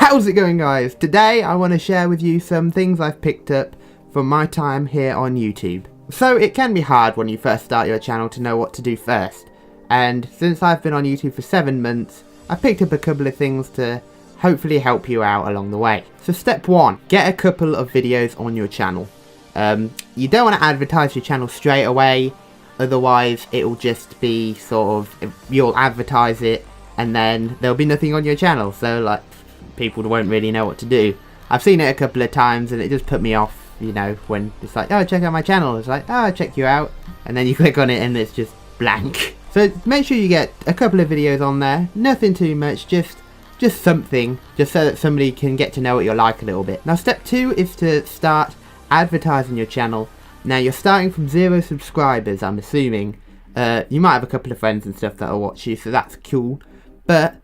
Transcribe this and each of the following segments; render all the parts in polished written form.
How's it going, guys? Today I want to share with you some things I've picked up from my time here on YouTube. So it can be hard when you first start your channel to know what to do first, and since I've been on YouTube for 7 months, I picked up a couple of things to hopefully help you out along the way. So step 1, get a couple of videos on your channel. You don't want to advertise your channel straight away, otherwise it will just be sort of, you'll advertise it and then there'll be nothing on your channel, so like people won't really know what to do. I've seen it a couple of times and it just put me off, you know, when it's like, oh, check out my channel. It's like, oh, I'll check you out, and then you click on it and it's just blank. So make sure you get a couple of videos on there, nothing too much, just something, just so that somebody can get to know what you're like a little bit. Now step 2 is to start advertising your channel. Now you're starting from 0 subscribers, I'm assuming. You might have a couple of friends and stuff that'll watch you, so that's cool. But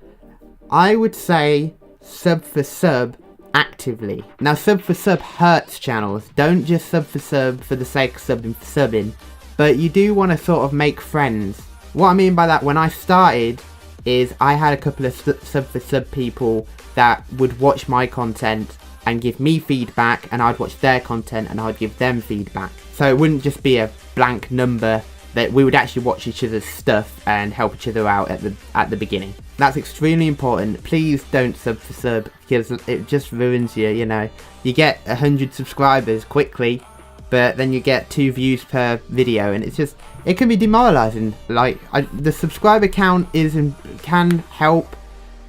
I would say sub for sub actively. Now sub for sub hurts channels. Don't just sub for the sake of subbing, but you do want to sort of make friends. What I mean by that, when I started, is I had a couple of sub for sub people that would watch my content and give me feedback, and I'd watch their content and I'd give them feedback. So it wouldn't just be a blank number, that we would actually watch each other's stuff and help each other out at the beginning. That's extremely important. Please don't sub for sub, because it just ruins you, you know. You get 100 subscribers quickly, but then you get 2 views per video, and it's just, it can be demoralizing. Like, the subscriber count can help,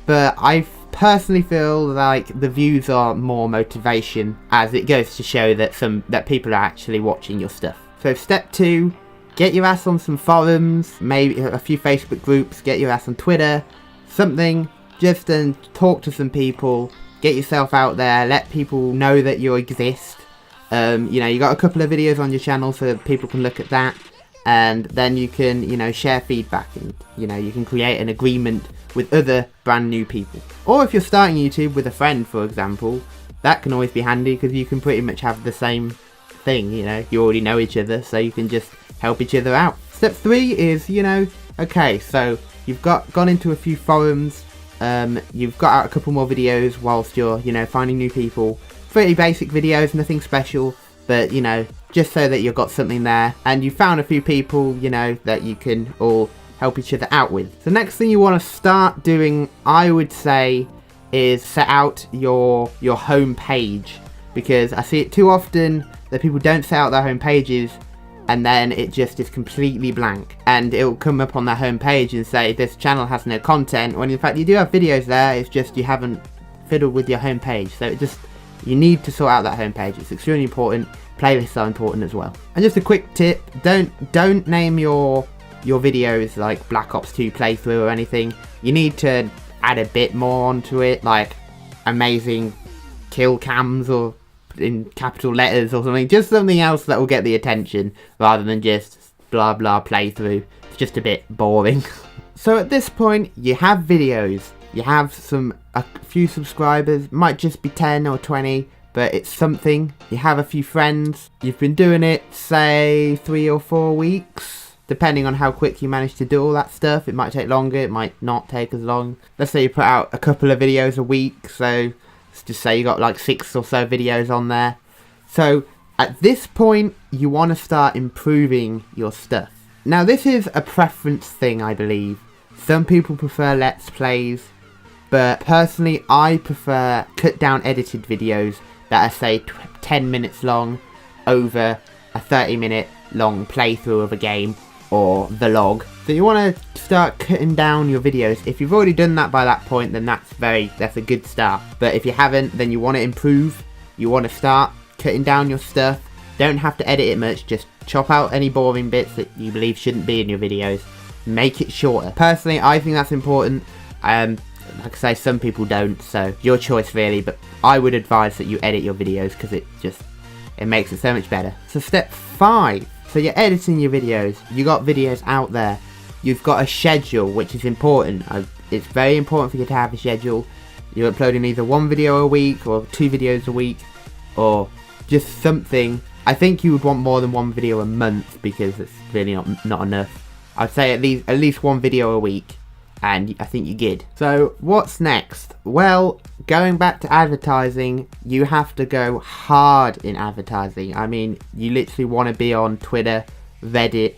but I personally feel like the views are more motivation, as it goes to show that people are actually watching your stuff. So step 2, get your ass on some forums, maybe a few Facebook groups, get your ass on Twitter, something, just and talk to some people, get yourself out there, let people know that you exist. You know, you got a couple of videos on your channel so that people can look at that, and then you can, you know, share feedback, and, you know, you can create an agreement with other brand new people. Or if you're starting YouTube with a friend, for example, that can always be handy, because you can pretty much have the same thing, you know, you already know each other, so you can just help each other out. Step 3 is, you know, okay, so you've gone into a few forums, you've got out a couple more videos whilst you're, you know, finding new people. Pretty basic videos, nothing special, but, you know, just so that you've got something there, and you found a few people, you know, that you can all help each other out with. The next thing you want to start doing, I would say, is set out your home page, because I see it too often that people don't set out their home pages, and then it just is completely blank, and it will come up on their home page and say this channel has no content, when in fact you do have videos there, it's just you haven't fiddled with your home page. So you need to sort out that home page. It's extremely important. Playlists are important as well. And just a quick tip, don't name your videos like Black Ops 2 playthrough or anything. You need to add a bit more onto it, like amazing kill cams, or in capital letters or something, just something else that will get the attention rather than just blah blah playthrough. It's just a bit boring. So at this point you have videos, you have a few subscribers, might just be 10 or 20, but it's something. You have a few friends, you've been doing it say 3 or 4 weeks, depending on how quick you manage to do all that stuff. It might take longer, it might not take as long. Let's say you put out a couple of videos a week, so let's just say you got like 6 or so videos on there. So at this point you want to start improving your stuff. Now this is a preference thing, I believe. Some people prefer let's plays, but personally I prefer cut down edited videos that are say 10 minutes long over a 30-minute long playthrough of a game or vlog. So you want to start cutting down your videos. If you've already done that by that point, then that's a good start. But if you haven't, then you want to improve. You want to start cutting down your stuff. Don't have to edit it much, just chop out any boring bits that you believe shouldn't be in your videos. Make it shorter. Personally, I think that's important. Like I say, some people don't, so your choice really, but I would advise that you edit your videos, because it makes it so much better. So step 5, so you're editing your videos, you got videos out there, you've got a schedule, which is important. It's very important for you to have a schedule. You're uploading either 1 video a week or 2 videos a week, or just something. I think you would want more than 1 video a month, because it's really not enough. I'd say at least 1 video a week, and I think you're good. So what's next? Well, going back to advertising, you have to go hard in advertising. I mean, you literally want to be on Twitter, Reddit,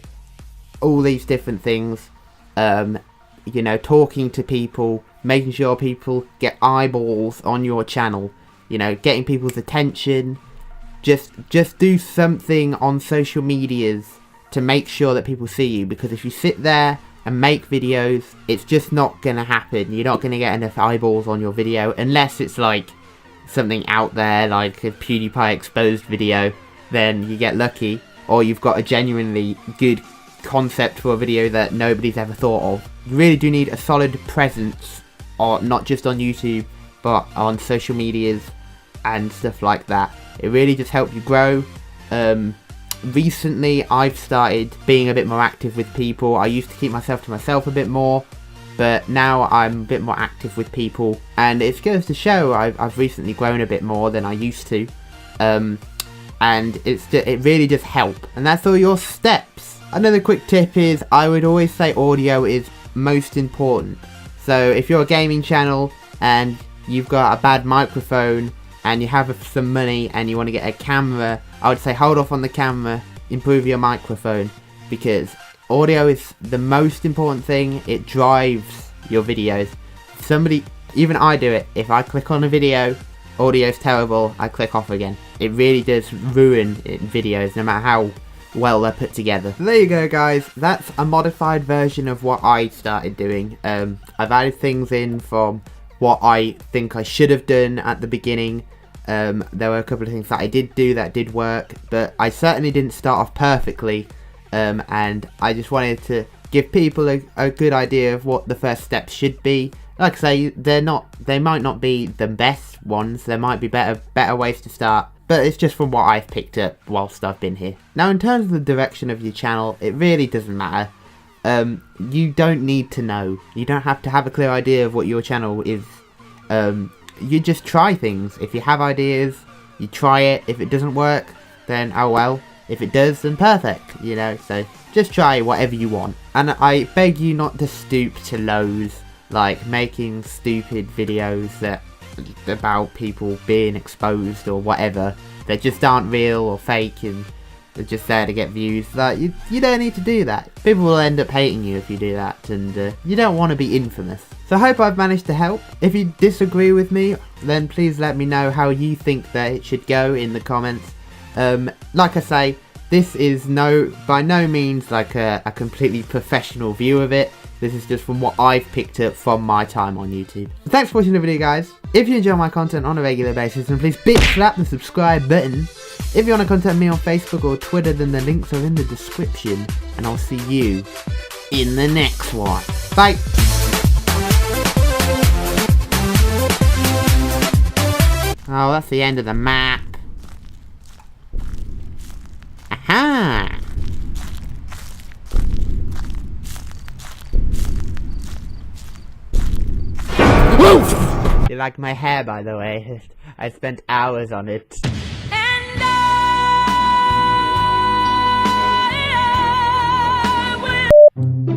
all these different things, you know, talking to people, making sure people get eyeballs on your channel, you know, getting people's attention. Just do something on social medias to make sure that people see you, because if you sit there and make videos, it's just not gonna happen. You're not gonna get enough eyeballs on your video, unless it's like something out there, like a PewDiePie exposed video, then you get lucky, or you've got a genuinely good concept for a video that nobody's ever thought of. You really do need a solid presence, or not just on YouTube, but on social medias and stuff like that. It really just helps you grow. Recently I've started being a bit more active with people. I used to keep myself to myself a bit more, but now I'm a bit more active with people, and it goes to show I've recently grown a bit more than I used to, and it really just helps. And that's all your steps. Another quick tip is, I would always say audio is most important. So if you're a gaming channel and you've got a bad microphone and you have some money and you want to get a camera, I would say hold off on the camera, improve your microphone, because audio is the most important thing. It drives your videos. Even I do it. If I click on a video, audio's terrible, I click off again. It really does ruin videos, no matter how well they're put together. So there you go, guys. That's a modified version of what I started doing. I've added things in from what I think I should have done at the beginning. There were a couple of things that I did do that did work, but I certainly didn't start off perfectly, and I just wanted to give people a good idea of what the first steps should be. Like I say, they might not be the best ones, there might be better ways to start, but it's just from what I've picked up whilst I've been here. Now, in terms of the direction of your channel, it really doesn't matter. You don't need to know. You don't have to have a clear idea of what your channel is. You just try things. If you have ideas, you try it. If it doesn't work, then oh well. If it does, then perfect, you know. So just try whatever you want. And I beg you not to stoop to lows, like making stupid videos about people being exposed or whatever, that just aren't real or fake and they're just there to get views. Like, you don't need to do that. People will end up hating you if you do that, and you don't want to be infamous. So I hope I've managed to help. If you disagree with me, then please let me know how you think that it should go in the comments. Like I say, this is by no means like a completely professional view of it. This is just from what I've picked up from my time on YouTube. So thanks for watching the video, guys. If you enjoy my content on a regular basis, then please bitch slap the subscribe button. If you want to contact me on Facebook or Twitter, then the links are in the description. And I'll see you in the next one. Bye. Oh, that's the end of the map. Aha! You like my hair, by the way? I spent hours on it. And I will